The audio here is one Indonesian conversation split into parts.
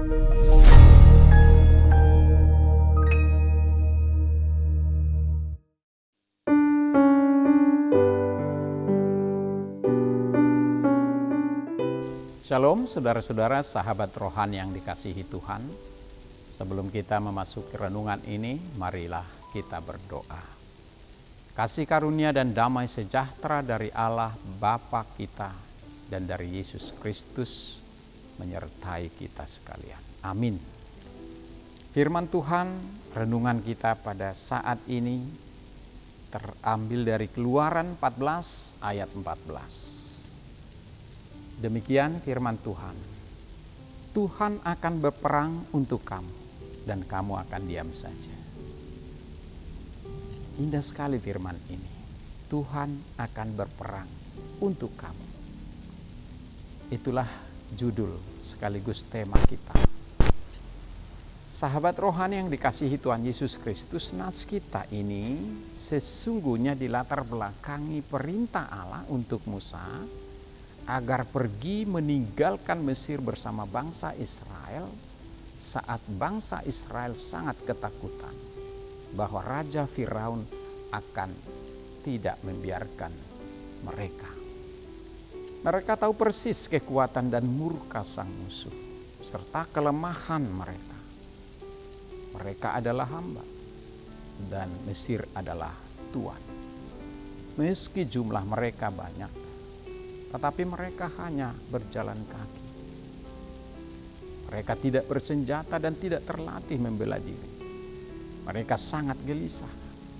Shalom saudara-saudara, sahabat rohani yang dikasihi Tuhan. Sebelum kita memasuki renungan ini, marilah kita berdoa. Kasih karunia dan damai sejahtera dari Allah Bapa kita dan dari Yesus Kristus menyertai kita sekalian. Amin. Firman Tuhan, renungan kita pada saat ini terambil dari Keluaran 14 ayat 14. Demikian firman Tuhan. Tuhan akan berperang untuk kamu dan kamu akan diam saja. Indah sekali firman ini. Tuhan akan berperang untuk kamu. Itulah judul sekaligus tema kita. Sahabat rohani yang dikasihi Tuhan Yesus Kristus, nats kita ini sesungguhnya dilatar belakangi perintah Allah untuk Musa agar pergi meninggalkan Mesir bersama bangsa Israel saat bangsa Israel sangat ketakutan bahwa Raja Firaun akan tidak membiarkan mereka. Mereka tahu persis kekuatan dan murka sang musuh serta kelemahan mereka. Mereka adalah hamba dan Mesir adalah tuan. Meski jumlah mereka banyak, tetapi mereka hanya berjalan kaki. Mereka tidak bersenjata dan tidak terlatih membela diri. Mereka sangat gelisah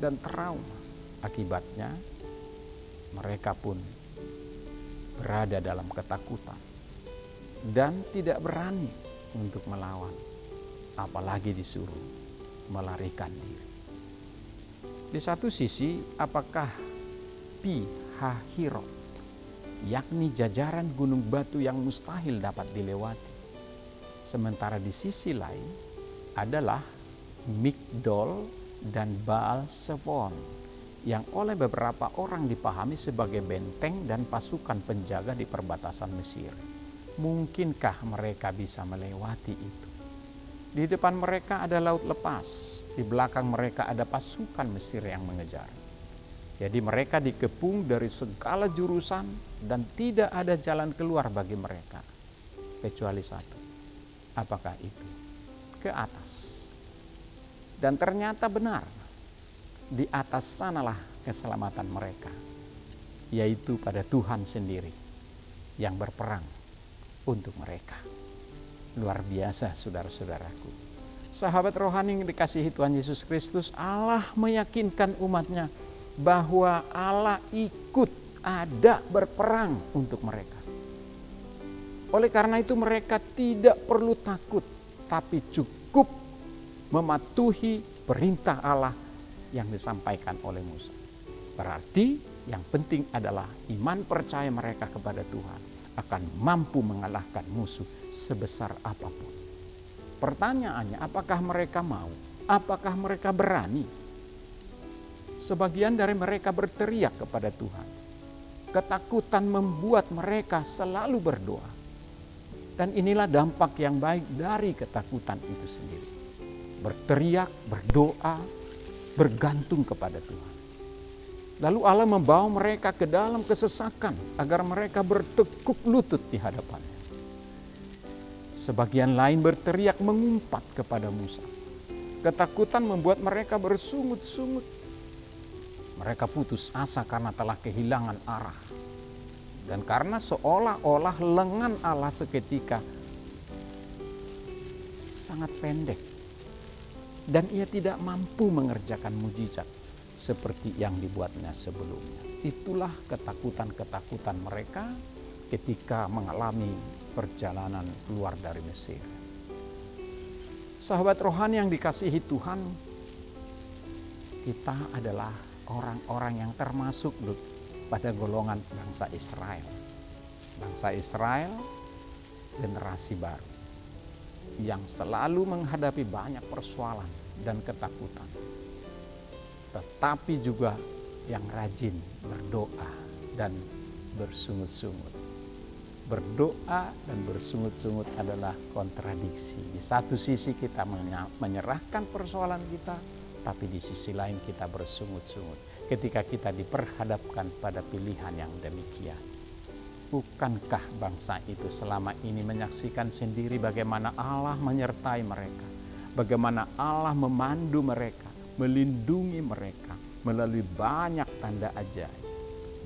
dan trauma. Akibatnya, mereka pun berada dalam ketakutan dan tidak berani untuk melawan, apalagi disuruh melarikan diri. Di satu sisi, apakah Pi Hahirot, yakni jajaran gunung batu yang mustahil dapat dilewati. Sementara di sisi lain adalah Migdol dan Baal Zephon yang oleh beberapa orang dipahami sebagai benteng dan pasukan penjaga di perbatasan Mesir. Mungkinkah mereka bisa melewati itu? Di depan mereka ada laut lepas, di belakang mereka ada pasukan Mesir yang mengejar. Jadi mereka dikepung dari segala jurusan dan tidak ada jalan keluar bagi mereka. Kecuali satu. Apakah itu? Ke atas. Dan ternyata benar. Di atas sanalah keselamatan mereka. Yaitu pada Tuhan sendiri yang berperang untuk mereka. Luar biasa saudara-saudaraku. Sahabat rohani yang dikasihi Tuhan Yesus Kristus, Allah meyakinkan umatnya bahwa Allah ikut ada berperang untuk mereka. Oleh karena itu mereka tidak perlu takut, tapi cukup mematuhi perintah Allah yang disampaikan oleh Musa. Berarti yang penting adalah iman percaya mereka kepada Tuhan akan mampu mengalahkan musuh sebesar apapun. Pertanyaannya, apakah mereka mau? Apakah mereka berani? Sebagian dari mereka berteriak kepada Tuhan. Ketakutan membuat mereka selalu berdoa. Dan inilah dampak yang baik dari ketakutan itu sendiri. Berteriak, berdoa, bergantung kepada Tuhan. Lalu Allah membawa mereka ke dalam kesesakan agar mereka bertekuk lutut di hadapannya. Sebagian lain berteriak mengumpat kepada Musa. Ketakutan membuat mereka bersungut-sungut. Mereka putus asa karena telah kehilangan arah. Dan karena seolah-olah lengan Allah seketika sangat pendek. Dan ia tidak mampu mengerjakan mujizat seperti yang dibuatnya sebelumnya. Itulah ketakutan-ketakutan mereka ketika mengalami perjalanan keluar dari Mesir. Sahabat rohani yang dikasihi Tuhan, kita adalah orang-orang yang termasuk pada golongan bangsa Israel. Bangsa Israel generasi baru yang selalu menghadapi banyak persoalan dan ketakutan. Tetapi juga yang rajin berdoa dan bersungut-sungut. Berdoa dan bersungut-sungut adalah kontradiksi. Di satu sisi kita menyerahkan persoalan kita, tapi di sisi lain kita bersungut-sungut ketika kita diperhadapkan pada pilihan yang demikian. Bukankah bangsa itu selama ini menyaksikan sendiri bagaimana Allah menyertai mereka, bagaimana Allah memandu mereka, melindungi mereka melalui banyak tanda ajaib?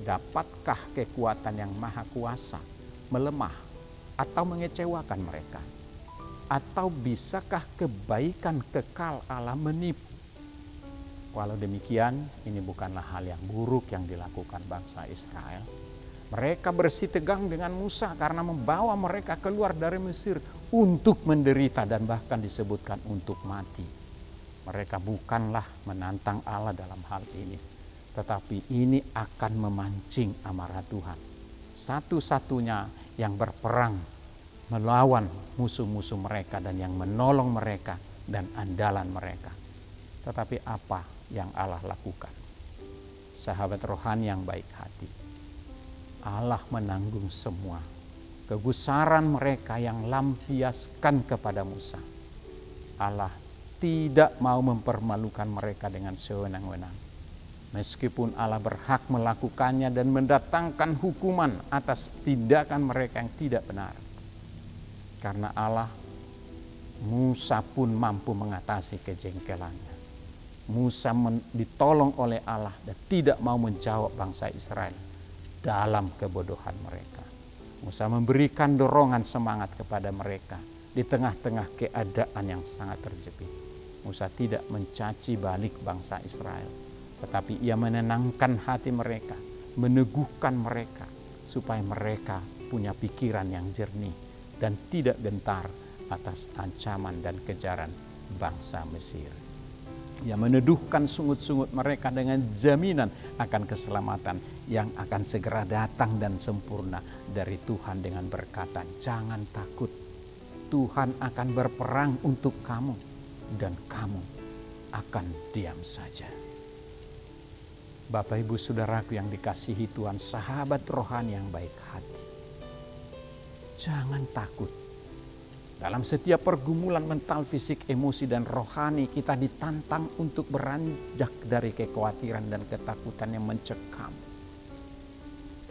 Dapatkah kekuatan yang maha kuasa melemah atau mengecewakan mereka? Atau bisakah kebaikan kekal Allah menipu? Walau demikian, ini bukanlah hal yang buruk yang dilakukan bangsa Israel. Mereka bersitegang dengan Musa karena membawa mereka keluar dari Mesir untuk menderita dan bahkan disebutkan untuk mati. Mereka bukanlah menantang Allah dalam hal ini, tetapi ini akan memancing amarah Tuhan. Satu-satunya yang berperang melawan musuh-musuh mereka dan yang menolong mereka dan andalan mereka. Tetapi apa yang Allah lakukan? Sahabat rohani yang baik hati, Allah menanggung semua kegusaran mereka yang lampiaskan kepada Musa. Allah tidak mau mempermalukan mereka dengan sewenang-wenang. Meskipun Allah berhak melakukannya dan mendatangkan hukuman atas tindakan mereka yang tidak benar. Karena Allah, Musa pun mampu mengatasi kejengkelannya. Musa ditolong oleh Allah dan tidak mau menjawab bangsa Israel dalam kebodohan mereka. Musa memberikan dorongan semangat kepada mereka di tengah-tengah keadaan yang sangat terjepit. Musa tidak mencaci balik bangsa Israel, tetapi ia menenangkan hati mereka, meneguhkan mereka supaya mereka punya pikiran yang jernih dan tidak gentar atas ancaman dan kejaran bangsa Mesir. Ia meneduhkan sungut-sungut mereka dengan jaminan akan keselamatan yang akan segera datang dan sempurna dari Tuhan dengan berkata, jangan takut, Tuhan akan berperang untuk kamu dan kamu akan diam saja. Bapak Ibu Saudaraku yang dikasihi Tuhan, sahabat rohani yang baik hati, jangan takut. Dalam setiap pergumulan mental, fisik, emosi, dan rohani, kita ditantang untuk beranjak dari kekhawatiran dan ketakutan yang mencekam.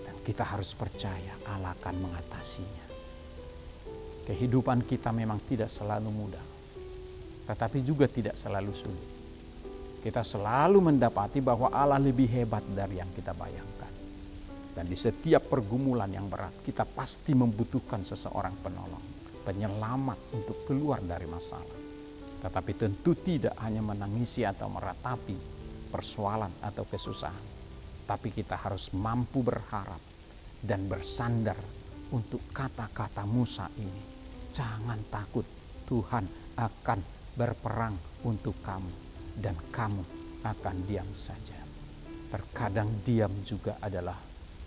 Dan kita harus percaya Allah akan mengatasinya. Kehidupan kita memang tidak selalu mudah, tetapi juga tidak selalu sulit. Kita selalu mendapati bahwa Allah lebih hebat dari yang kita bayangkan. Dan di setiap pergumulan yang berat, kita pasti membutuhkan seseorang penolong, penyelamat untuk keluar dari masalah. Tetapi tentu tidak hanya menangisi atau meratapi persoalan atau kesusahan, tapi kita harus mampu berharap dan bersandar untuk kata-kata Musa ini. Jangan takut, Tuhan akan berperang untuk kamu dan kamu akan diam saja. Terkadang diam juga adalah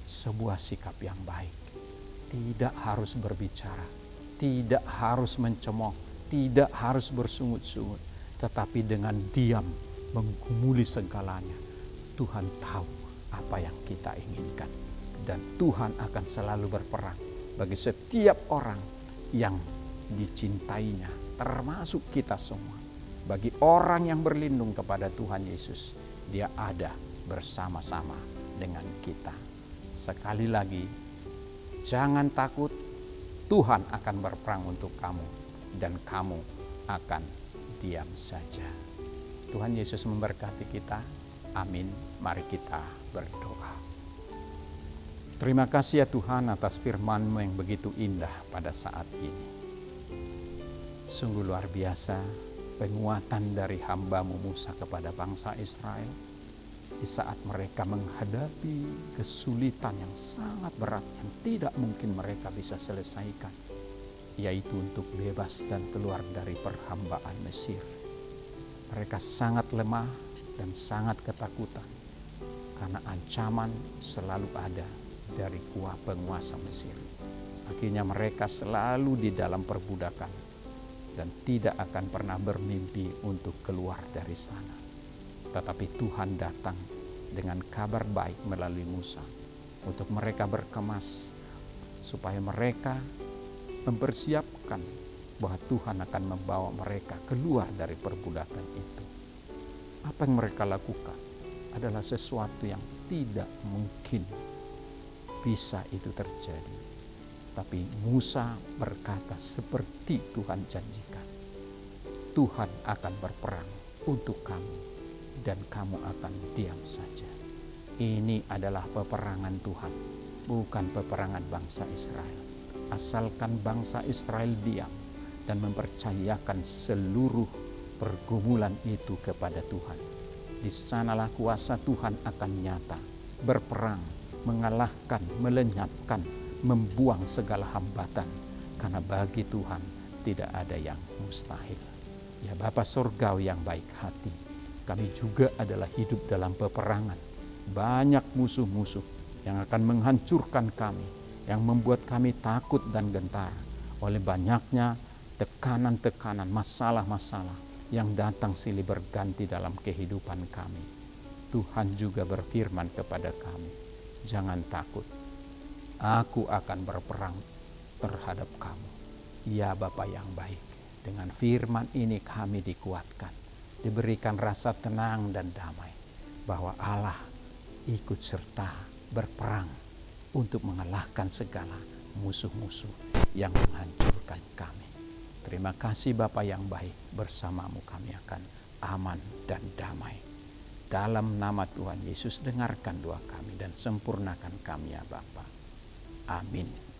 sebuah sikap yang baik. Tidak harus berbicara, tidak harus mencemooh, tidak harus bersungut-sungut, tetapi dengan diam menggumuli segalanya. Tuhan tahu apa yang kita inginkan, dan Tuhan akan selalu berperang bagi setiap orang yang dicintainya, termasuk kita semua. Bagi orang yang berlindung kepada Tuhan Yesus, Dia ada bersama-sama dengan kita. Sekali lagi, jangan takut, Tuhan akan berperang untuk kamu dan kamu akan diam saja. Tuhan Yesus memberkati kita. Amin. Mari kita berdoa. Terima kasih ya Tuhan atas firman-Mu yang begitu indah pada saat ini. Sungguh luar biasa penguatan dari hamba-Mu Musa kepada bangsa Israel di saat mereka menghadapi kesulitan yang sangat berat yang tidak mungkin mereka bisa selesaikan, yaitu untuk bebas dan keluar dari perhambaan Mesir. Mereka sangat lemah dan sangat ketakutan karena ancaman selalu ada dari kuasa penguasa Mesir. Akhirnya mereka selalu di dalam perbudakan dan tidak akan pernah bermimpi untuk keluar dari sana. Tetapi Tuhan datang dengan kabar baik melalui Musa untuk mereka berkemas supaya mereka mempersiapkan bahwa Tuhan akan membawa mereka keluar dari perbudakan itu. Apa yang mereka lakukan adalah sesuatu yang tidak mungkin bisa itu terjadi. Tapi Musa berkata seperti Tuhan janjikan, Tuhan akan berperang untuk kamu dan kamu akan diam saja. Ini adalah peperangan Tuhan, bukan peperangan bangsa Israel. Asalkan bangsa Israel diam dan mempercayakan seluruh pergumulan itu kepada Tuhan, di sanalah kuasa Tuhan akan nyata, berperang, mengalahkan, melenyapkan, membuang segala hambatan, karena bagi Tuhan tidak ada yang mustahil. Ya Bapa Surgawi yang baik hati, kami juga adalah hidup dalam peperangan. Banyak musuh-musuh yang akan menghancurkan kami, yang membuat kami takut dan gentar oleh banyaknya tekanan-tekanan, masalah-masalah yang datang silih berganti dalam kehidupan kami. Tuhan juga berfirman kepada kami, jangan takut, aku akan berperang terhadap kamu. Ya Bapa yang baik, dengan firman ini kami dikuatkan, diberikan rasa tenang dan damai, bahwa Allah ikut serta berperang untuk mengalahkan segala musuh-musuh yang menghancurkan kami. Terima kasih Bapa yang baik, bersamamu kami akan aman dan damai. Dalam nama Tuhan Yesus dengarkan doa kami dan sempurnakan kami ya Bapa. Amin.